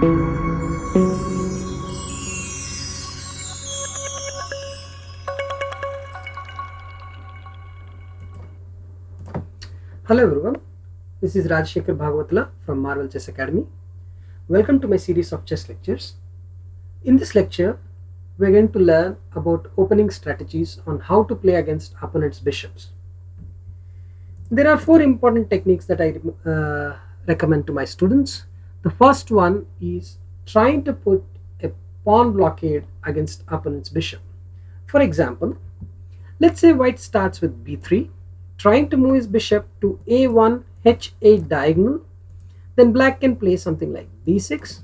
Hello everyone, this is Rajshekhar Bhagwatla from Marvel Chess Academy. Welcome to my series of chess lectures. In this lecture, we are going to learn about opening strategies on how to play against opponent's bishops. There are four important techniques that I recommend to my students. The first one is trying to put a pawn blockade against opponent's bishop. For example, let's say white starts with b3, trying to move his bishop to a1 h8 diagonal. Then black can play something like d6.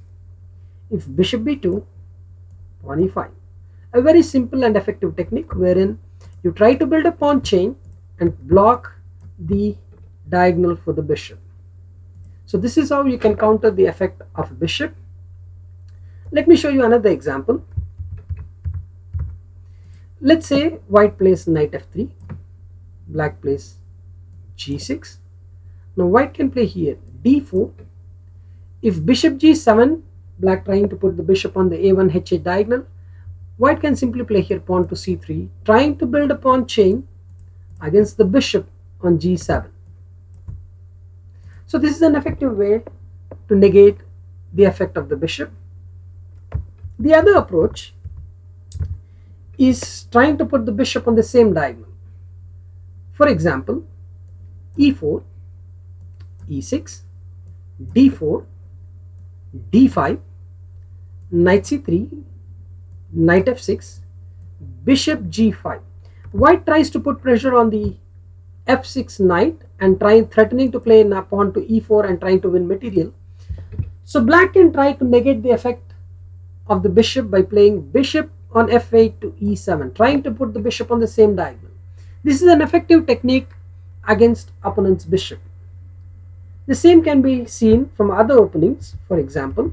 If bishop b2, pawn e5. A very simple and effective technique wherein you try to build a pawn chain and block the diagonal for the bishop. So this is how you can counter the effect of a bishop. Let me show you another example. Let's say white plays knight f3, black plays g6. Now white can play here d4. If bishop g7, black trying to put the bishop on the a1 h8 diagonal, white can simply play here pawn to c3, trying to build a pawn chain against the bishop on g7. So this is an effective way to negate the effect of the bishop. The other approach is trying to put the bishop on the same diagonal. For example, e4, e6, d4, d5, knight c3, knight f6, bishop g5. White tries to put pressure on the f6 knight and threatening to play a pawn to e4 and trying to win material. So black can try to negate the effect of the bishop by playing bishop on f8 to e7, trying to put the bishop on the same diagonal. This is an effective technique against opponent's bishop. The same can be seen from other openings. For example,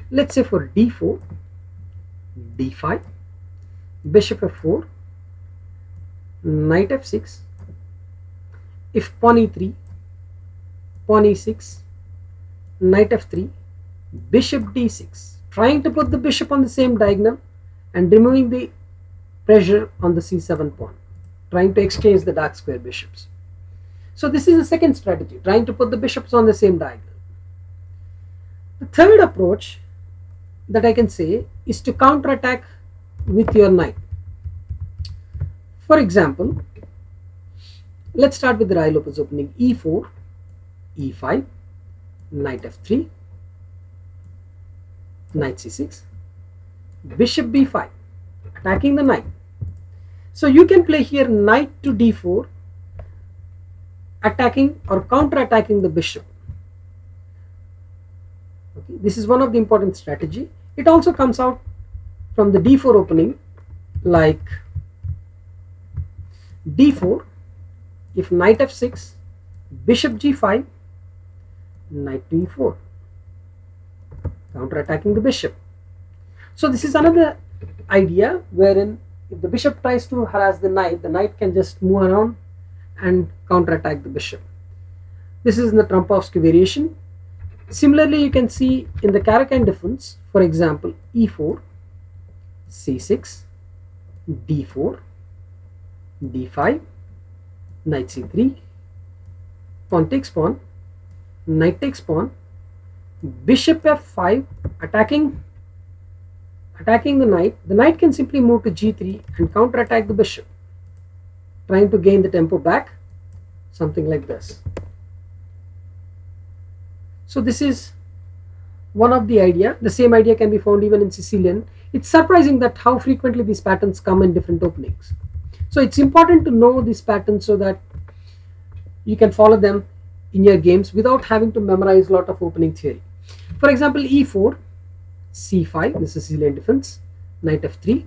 let's say for d4, d5, bishop f4, knight f6, if pawn e3, pawn e6, knight f3, bishop d6, trying to put the bishop on the same diagonal and removing the pressure on the c7 pawn, trying to exchange the dark square bishops. So this is the second strategy, trying to put the bishops on the same diagonal. The third approach that I can say is to counterattack with your knight. For example, let's start with the Rai Lopez opening e4, e5, knight f3, knight c6, bishop b5, attacking the knight. So you can play here knight to d4, attacking or counter-attacking the bishop. Okay, this is one of the important strategy. It also comes out from the d4 opening, like d4, if knight f6, bishop g5, knight to e4, counter-attacking the bishop. So this is another idea wherein if the bishop tries to harass the knight can just move around and counter-attack the bishop. This is in the Trumpovsky variation. Similarly, you can see in the Caro-Kann defense, for example, e4, c6, d4, d5, knight c3, pawn takes pawn, knight takes pawn, bishop f5, attacking the knight. The knight can simply move to g3 and counter-attack the bishop, trying to gain the tempo back, something like this. So this is one of the idea. The same idea can be found even in Sicilian. It's surprising that how frequently these patterns come in different openings. So it's important to know these patterns so that you can follow them in your games without having to memorize a lot of opening theory. For example, e4, c5, this is Sicilian defense, knight f3,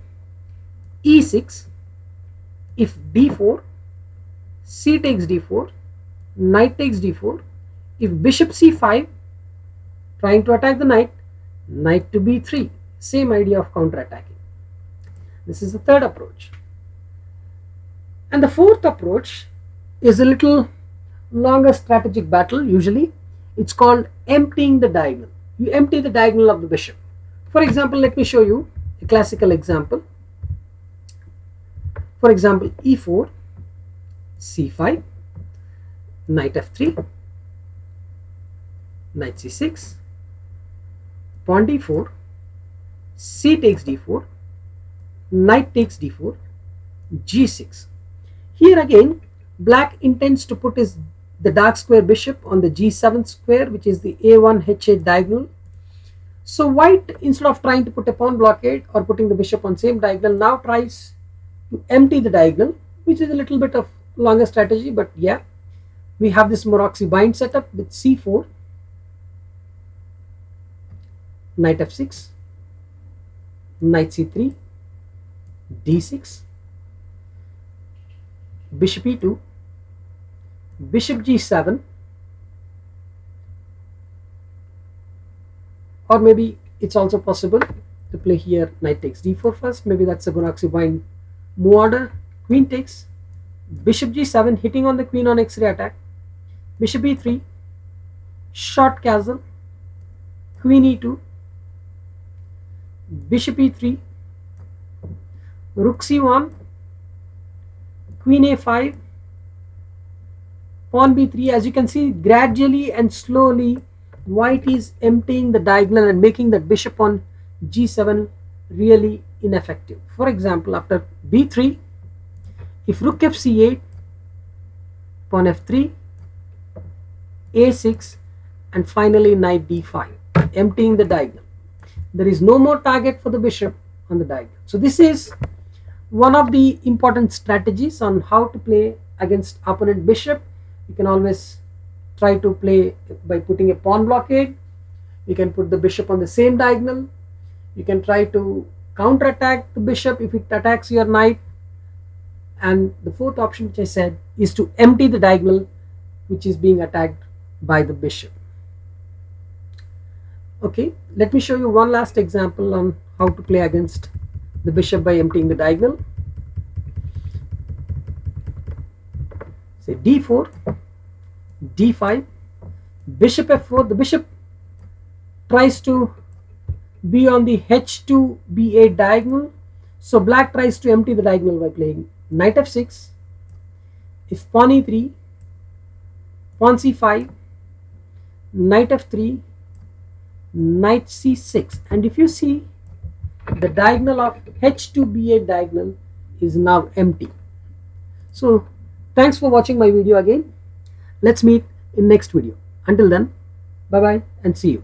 e6, if d4, c takes d4, knight takes d4, if bishop c5, trying to attack the knight, knight to b3, same idea of counter-attacking. This is the third approach. And the fourth approach is a little longer strategic battle usually. It's called emptying the diagonal. You empty the diagonal of the bishop. For example, let me show you a classical example. For example, e4, c5, knight f3, knight c6, pawn d4, c takes d4, knight takes d4, g6. Here again, black intends to put the dark square bishop on the g7 square, which is the a1 h8 diagonal. So white, instead of trying to put a pawn blockade or putting the bishop on same diagonal, now tries to empty the diagonal, which is a little bit of longer strategy, but yeah, we have this Moroxi bind setup with c4, knight f6, knight c3, d6, bishop e2, bishop g7, or maybe it's also possible to play here knight takes d4 first. Maybe that's a Moroxi bind move order. Queen takes, bishop g7 hitting on the queen on x-ray attack, bishop e3, short castle, queen e2, bishop e3, rook c1, queen a5, pawn b3. As you can see, gradually and slowly white is emptying the diagonal and making that bishop on g7 really ineffective. For example, after b3, if rook f8, pawn f3, a6, and finally knight d5, emptying the diagonal. There is no more target for the bishop on the diagonal. So this is one of the important strategies on how to play against opponent bishop. You can always try to play by putting a pawn blockade. You can put the bishop on the same diagonal. You can try to counterattack the bishop if it attacks your knight. And the fourth option, which I said, is to empty the diagonal which is being attacked by the bishop. Okay, let me show you one last example on how to play against the bishop by emptying the diagonal. Say d4, d5, bishop f4. The bishop tries to be on the h2 b8 diagonal, so black tries to empty the diagonal by playing knight f6. If pawn e3, pawn c5, knight f3, knight c6, and if you see, the diagonal of h2 b8 diagonal is now empty. So thanks for watching my video again. Let's meet in next video. Until then, bye bye and see you.